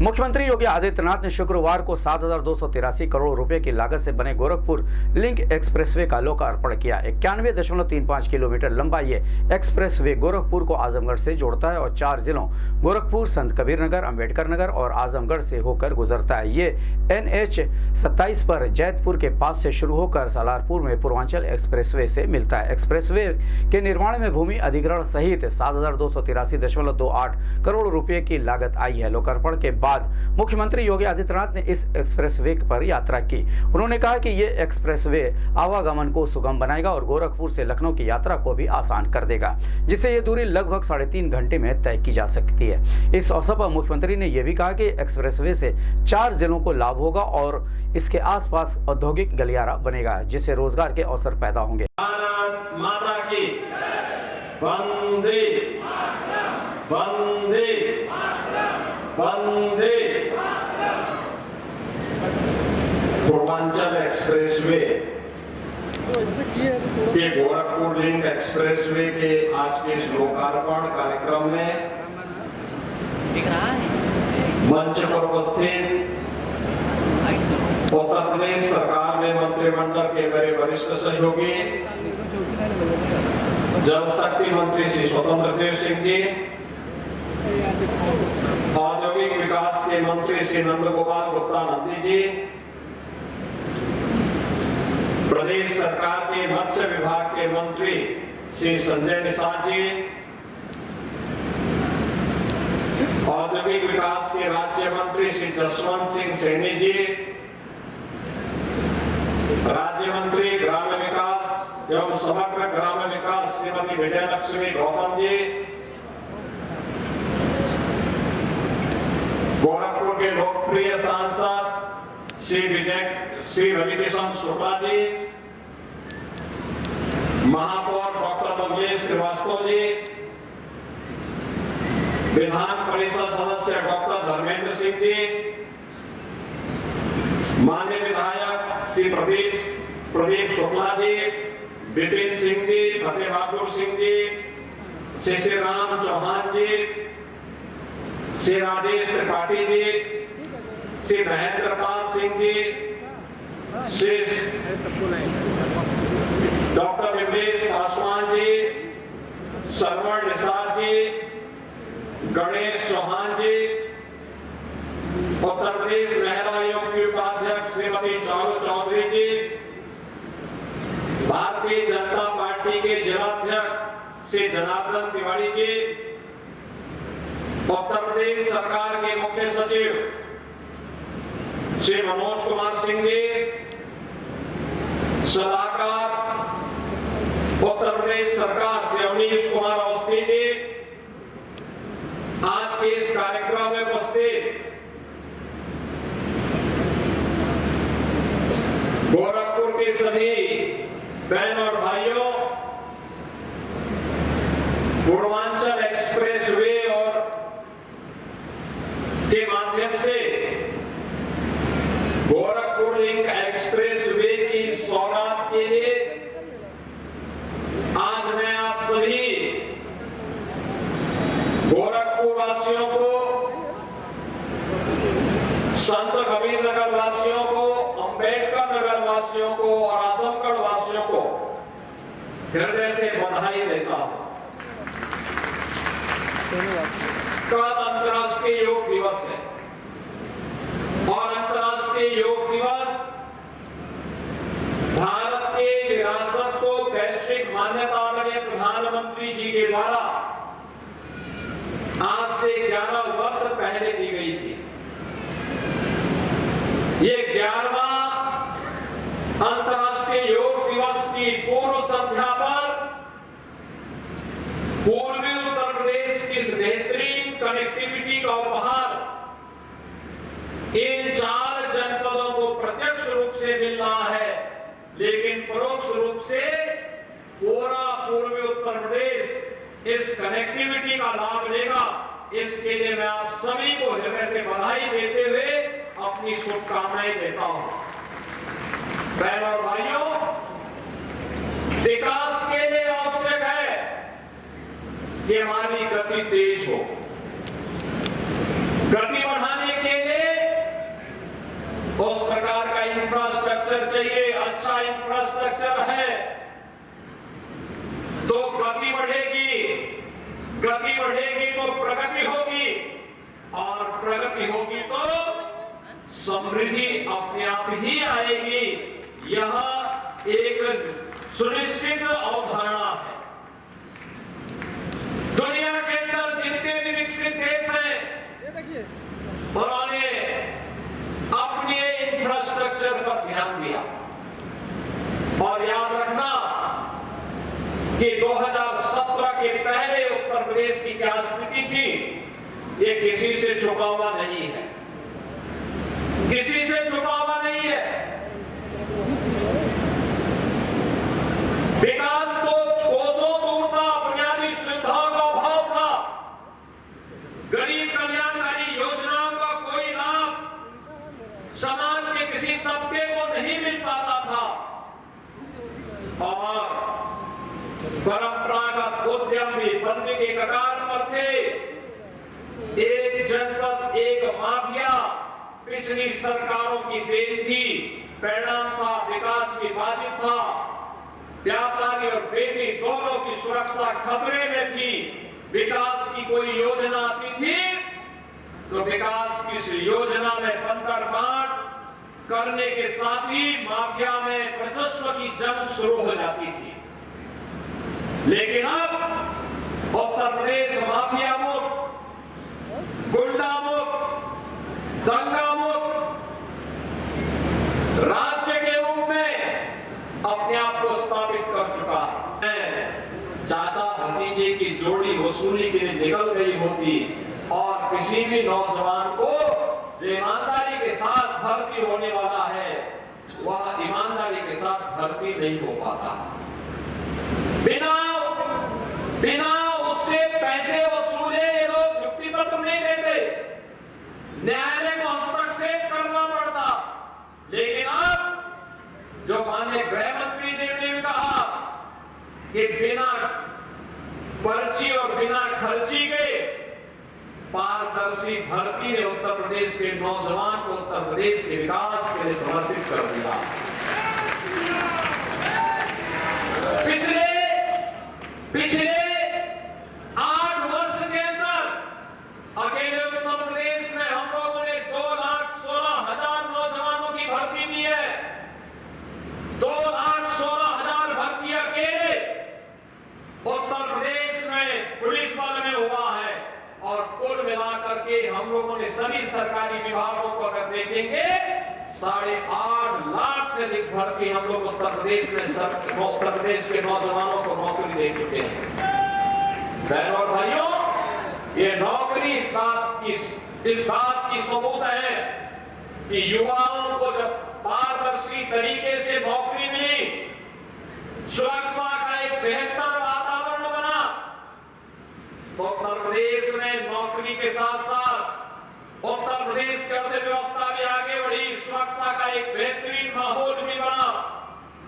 मुख्यमंत्री योगी आदित्यनाथ ने शुक्रवार को 7,283 करोड़ रुपए की लागत से बने गोरखपुर लिंक एक्सप्रेसवे का लोकार्पण किया। 91.35 किलोमीटर लंबा ये एक्सप्रेसवे गोरखपुर को आजमगढ़ से जोड़ता है और 4 जिलों गोरखपुर, संत कबीर नगर, अम्बेडकर नगर और आजमगढ़ से होकर गुजरता है। ये NH 27 पर जैतपुर के पास से शुरू होकर सालारपुर में पूर्वांचल एक्सप्रेसवे से मिलता है। एक्सप्रेसवे के निर्माण में भूमि अधिग्रहण सहित 7,283.28 करोड़ रुपए की लागत आई है। लोकार्पण के बाद मुख्यमंत्री योगी आदित्यनाथ ने इस एक्सप्रेसवे पर यात्रा की। उन्होंने कहा कि ये एक्सप्रेसवे आवागमन को सुगम बनाएगा और गोरखपुर से लखनऊ की यात्रा को भी आसान कर देगा, जिससे ये दूरी लगभग 3.5 घंटे में तय की जा सकती है। इस अवसर पर मुख्यमंत्री ने यह भी कहा कि एक्सप्रेसवे से 4 जिलों को लाभ होगा और इसके आसपास औद्योगिक गलियारा बनेगा, जिससे रोजगार के अवसर पैदा होंगे। भारत माता की वंदे वंदे वंदे। पूर्वांचल एक्सप्रेसवे के गोरखपुर लिंक एक्सप्रेसवे के आज के इस लोकार्पण कार्यक्रम में मंच पर उपस्थित उत्तर प्रदेश सरकार में मंत्रिमंडल के मेरे वरिष्ठ सहयोगी जल शक्ति मंत्री श्री स्वतंत्र देव सिंह जी, औद्योगिक विकास के मंत्री श्री नंद गोपाल गुप्ता नंदी जी, प्रदेश सरकार के मत्स्य विभाग के मंत्री श्री संजय निषाद जी, औद्योगिक विकास के राज्य मंत्री श्री जसवंत सिंह सैनी जी, राज्य मंत्री ग्राम विकास एवं समग्र ग्राम विकास श्रीमती विजयलक्ष्मी गौतम जी, गोरखपुर के लोकप्रिय सांसद श्री रविकिशन शुक्ला जी, महापौर डॉक्टर मंगलेश श्रीवास्तव जी, विधान परिषद सदस्य डॉक्टर धर्मेंद्र सिंह जी, माननीय विधायक श्री प्रदीप शुक्ला जी, विपिन सिंह जी, फतेह बहादुर सिंह जी, श्री राम चौहान जी, श्री राजेश त्रिपाठी जी, श्री महेंद्र पाल सिंह जी, श्री डॉक्टर विवेश पासवान जी, सरवण निषाद जी, गणेश चौहान जी, उत्तर प्रदेश महिला आयोग की उपाध्यक्ष श्रीमती चारू चौधरी जी, भारतीय जनता पार्टी के जिलाध्यक्ष श्री जनार्दन तिवारी जी, उत्तर प्रदेश सरकार के मुख्य सचिव श्री मनोज कुमार सिंह जी, सलाहकार उत्तर प्रदेश सरकार श्री अवनीश कुमार अवस्थी जी, आज के इस कार्यक्रम में उपस्थित गोरखपुर के सभी बहन और भाइयों, पूर्वांचल एक्सप्रेसवे और के माध्यम से गोरखपुर लिंक एक्सप्रेसवे की सौगात के लिए आज मैं आप सभी गोरखपुर वासियों को, संत कबीर नगर वासियों को, अम्बेडकर नगर वासियों को और आजमगढ़ वासियों को हृदय से बधाई देता हूं। कल अंतर्राष्ट्रीय योग दिवस है और अंतर्राष्ट्रीय योग दिवस भारत के विरासत को वैश्विक मान्यता आदरणीय प्रधानमंत्री जी के द्वारा आज से 11 वर्ष पहले दी गई थी। ये 11वां अंतर्राष्ट्रीय योग दिवस की पूर्व संध्या पर पूर्वी उत्तर प्रदेश की इस बेहतरीन कनेक्टिविटी का उपहार इन 4 जनपदों को प्रत्यक्ष रूप से मिल रहा है, लेकिन परोक्ष रूप से पूरा पूर्वी उत्तर प्रदेश इस कनेक्टिविटी का लाभ लेगा। इसके लिए मैं आप सभी को हृदय से बधाई देते हुए अपनी शुभकामनाएं देता हूं। बहनों और भाइयों, विकास के लिए आवश्यक है कि हमारी गति तेज हो। गति बढ़ाने के चाहिए, अच्छा इंफ्रास्ट्रक्चर है तो गति बढ़ेगी, गति बढ़ेगी तो प्रगति होगी, और प्रगति होगी तो समृद्धि अपने आप ही आएगी। यह एक सुनिश्चित अवधारणा है। दुनिया के अंदर जितने भी विकसित देश हैं, उन्होंने अपने इंफ्रास्ट्रक्चर पर ध्यान दिया। और याद रखना कि 2017 के पहले उत्तर प्रदेश की क्या स्थिति थी, ये किसी से छुपा हुआ नहीं है, किसी से छुपा हुआ नहीं है। विकास को कोसों दूर था, बुनियादी सुविधाओं का अभाव था, गरीब कल्याणकारी योजनाओं का कोई लाभ समाज के किसी तबके को नहीं मिल पाता था, और परंपरागत उद्यम भी बंद के कगार पर थे। एक जनपद एक माफिया पिछली सरकारों की देन थी, परिणाम था विकास भी बाधित था, व्यापारी और बेटी दोनों की सुरक्षा खतरे में थी। विकास की कोई योजना आती थी तो विकास की इस योजना में बंदर बांट करने के साथ ही माफिया में वर्चस्व की जंग शुरू हो जाती थी। लेकिन अब उत्तर प्रदेश माफिया मुक्त, गुंडा मुक्त, दंगा मुक्त राज्य के रूप में अपने आप को स्थापित कर चुका है। चाचा भतीजे की जोड़ी वसूली के लिए निकल गई होती और किसी भी नौजवान को जो ईमानदारी के साथ भर्ती होने वाला है, वह ईमानदारी के साथ भर्ती नहीं हो पाता। बिना उससे पैसे वसूले ये लोग नियुक्ति पत्र नहीं देते, न्यायालय को हस्तक्षेप करना पड़ता। लेकिन अब जो माननीय गृह मंत्री जी ने भी कहा कि बिना पर्ची और बिना खर्ची के पारदर्शी भर्ती ने उत्तर प्रदेश के नौजवान को उत्तर प्रदेश के विकास के लिए समर्पित कर दिया। पिछले 8 वर्ष के अंदर अकेले उत्तर प्रदेश में हम लोगों ने 2,16,000 नौजवानों की भर्ती की है। 2,16,000 भर्ती अकेले उत्तर प्रदेश में पुलिस बल में हुआ है, और कुल मिलाकर के हम लोगों ने सभी सरकारी विभागों को अगर देखेंगे 8.5 लाख से अधिक भर्ती हम लोग उत्तर प्रदेश में उत्तर प्रदेश के नौजवानों को नौकरी दे चुके हैं। बहनों और भाइयों, ये नौकरी इस बात की सबूत है कि युवाओं को जब पारदर्शी तरीके से नौकरी मिली, सुरक्षा का एक बेहतर वातावरण बना, तो उत्तर प्रदेश में नौकरी के साथ साथ उत्तर प्रदेश की अर्थव्यवस्था भी आगे बढ़ी, सुरक्षा का एक बेहतरीन माहौल भी बना,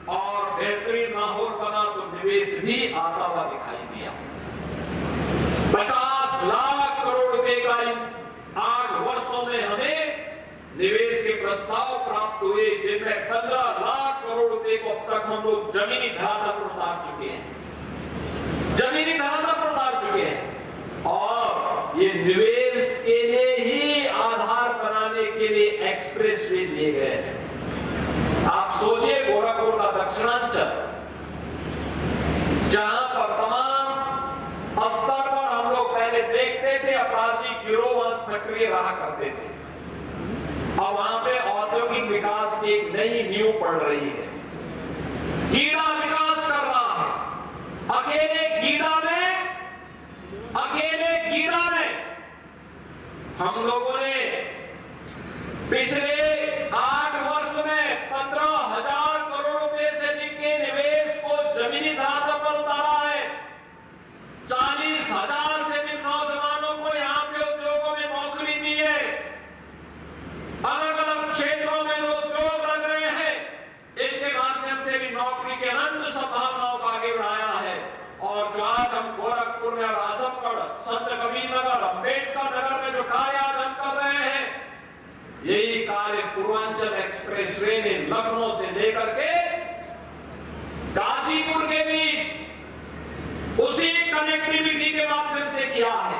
और बेहतरीन माहौल बना तो निवेश भी आता हुआ दिखाई दिया। 50 लाख करोड़ रुपए का इन 8 वर्षों में हमें निवेश के प्रस्ताव प्राप्त हुए, जिनमें 15 लाख करोड़ रुपए को अब तक हम लोग जमीनी धरातल पर उतार चुके हैं, जमीनी धरातल पर उतार चुके हैं। और ये निवेश के लिए ही आधार बनाने के लिए एक्सप्रेस वे दिए गए हैं। आप सोचिए, गोरखपुर का दक्षिणांचल, जहां पर तमाम स्तर पर हम लोग पहले देखते थे अपराधी गिरोह वहां सक्रिय रहा करते थे, और वहां पे औद्योगिक विकास की एक नई नींव पड़ रही है। गीडा विकास कर रहा है। अकेले गीडा में हम लोगों ने पिछले 8 वर्ष में 15,000 करोड़ रुपए से अधिक के निवेश को जमीनी धरातल पर उतारा है। 40,000 से अधिक नौजवानों को यहाँ पे उद्योगों में नौकरी दी है। अलग अलग क्षेत्रों में जो उद्योग लग रहे हैं, इनके माध्यम से भी नौकरी के अनंत संभावनाओं को आगे बढ़ाया है। और जो आज हम गोरखपुर में और आजमगढ़, संत कबीर नगर, अम्बेडकर नगर में जो कार्य आज हम कर रहे हैं, यही कार्य पूर्वांचल एक्सप्रेसवे ने लखनऊ से लेकर के गाजीपुर के बीच उसी कनेक्टिविटी के माध्यम से किया है।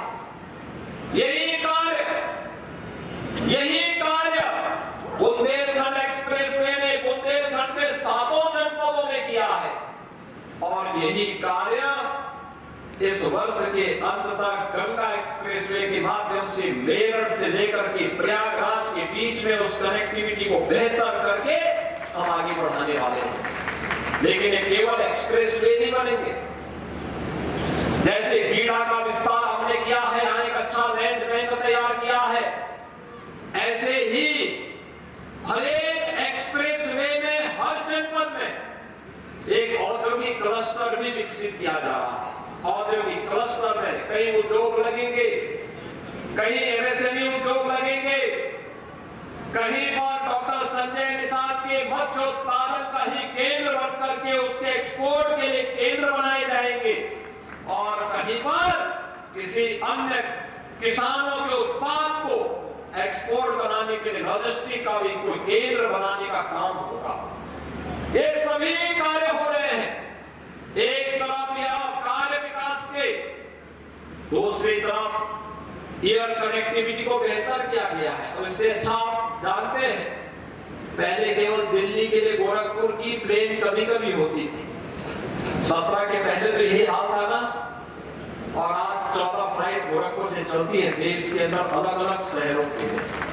यही कार्य बुंदेलखंड एक्सप्रेसवे ने बुंदेलखंड के 7 जनपदों में किया है और यही कार्य इस वर्ष के अंत तक गंगा एक्सप्रेसवे के माध्यम से मेरठ से लेकर के प्रयागराज के बीच में उस कनेक्टिविटी को बेहतर करके हम आगे बढ़ाने वाले हैं। लेकिन ये केवल एक्सप्रेसवे नहीं बनेंगे। जैसे गीडा का विस्तार हमने किया है, यहाँ एक अच्छा लैंड बैंक तैयार किया है, ऐसे ही हर एक एक्सप्रेसवे में हर जनपद में एक औद्योगिक क्लस्टर भी विकसित किया जा रहा है। औद्योगिक क्लस्टर में कई उद्योग लगेंगे, कहीं एमएसएमई उद्योग लगेंगे, कहीं पर डॉक्टर संजय निषाद के मत्स्य उत्पादन का ही केंद्र बनकर के उसके एक्सपोर्ट के लिए केंद्र बनाए जाएंगे और कहीं पर किसी अन्य किसानों के उत्पाद को एक्सपोर्ट बनाने के लिए लॉजिस्टिक का भी कोई केंद्र बनाने का काम होगा। ये सभी कार्य हो रहे हैं। एक तरफ यह कार्य विकास के, दूसरी तरफ एयर कनेक्टिविटी को बेहतर किया गया है। और इससे अच्छा आप जानते हैं, पहले केवल दिल्ली के लिए गोरखपुर की प्लेन कभी कभी होती थी। 17 के पहले तो यही हाल था ना, और आज 14 फ्लाइट गोरखपुर से चलती है देश के अंदर अलग अलग शहरों के लिए।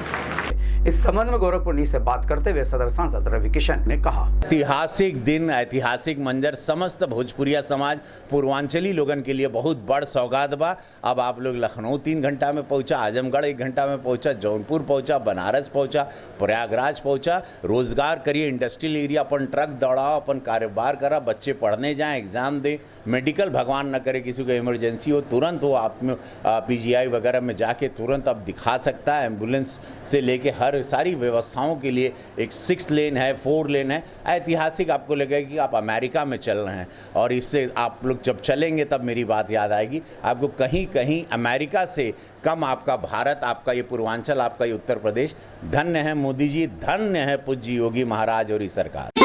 इस संबंध में गोरखपुर न्यूज से बात करते हुए सदर सांसद रवि किशन ने कहा, ऐतिहासिक दिन, ऐतिहासिक मंजर समस्त भोजपुरिया समाज पूर्वांचली लोगन के लिए बहुत बड़ सौगात बा। अब आप लोग लखनऊ 3 घंटा में पहुंचा, आजमगढ़ 1 घंटा में पहुंचा, जौनपुर पहुंचा, बनारस पहुंचा, प्रयागराज पहुंचा। रोजगार करिए, इंडस्ट्रियल एरिया, अपन ट्रक दौड़ाओ, अपन कारोबार करा, बच्चे पढ़ने जाएं, एग्जाम दें, मेडिकल भगवान न करे किसी को इमरजेंसी हो, तुरंत वो आप में PGI वगैरह में जाके तुरंत अब दिखा सकता है। एम्बुलेंस से लेके हर सारी व्यवस्थाओं के लिए एक 6 लेन है, 4 लेन है। ऐतिहासिक आपको लगेगा कि आप अमेरिका में चल रहे हैं। और इससे आप लोग जब चलेंगे तब मेरी बात याद आएगी, आपको कहीं कहीं अमेरिका से कम आपका भारत, आपका ये पूर्वांचल, आपका ये उत्तर प्रदेश धन्य है। मोदी जी धन्य है, पूज्य योगी महाराज और ये सरकार।